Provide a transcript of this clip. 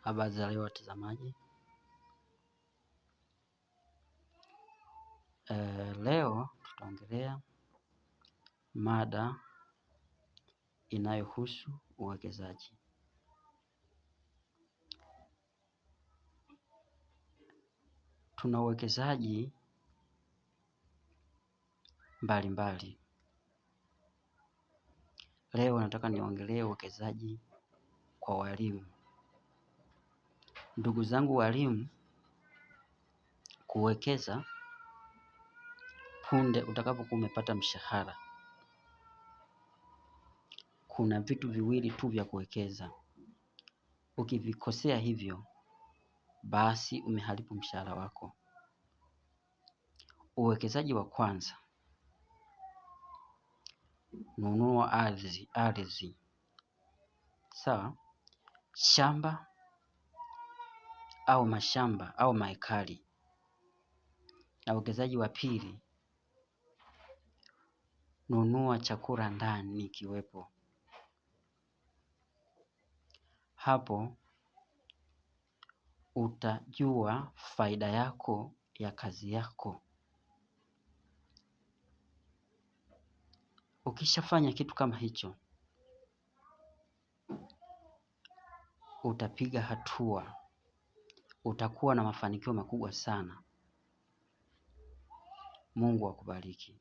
Habari za leo watazamaji. Leo tutaongelea mada inayohusu uwekezaji. Tuna uwekezaji mbalimbali. Leo nataka niongelee uwekezaji kwa walimu. Ndugu zangu walimu, kuwekeza punde utakapokuwa umepata mshahara. Kuna vitu viwili tu vya kuwekeza. Ukivikosea hivyo, basi umeharibu mshahara wako. Uwekezaji wa kwanza, nunua ardhi. Sawa, shamba au mashamba au maekari. Na uwekezaji wa pili, nunua chakula ndani kiwepo. Hapo utajua faida yako ya kazi yako. Ukishafanya kitu kama hicho, utapiga hatua. Utakuwa na mafanikio makubwa sana. Mungu akubariki.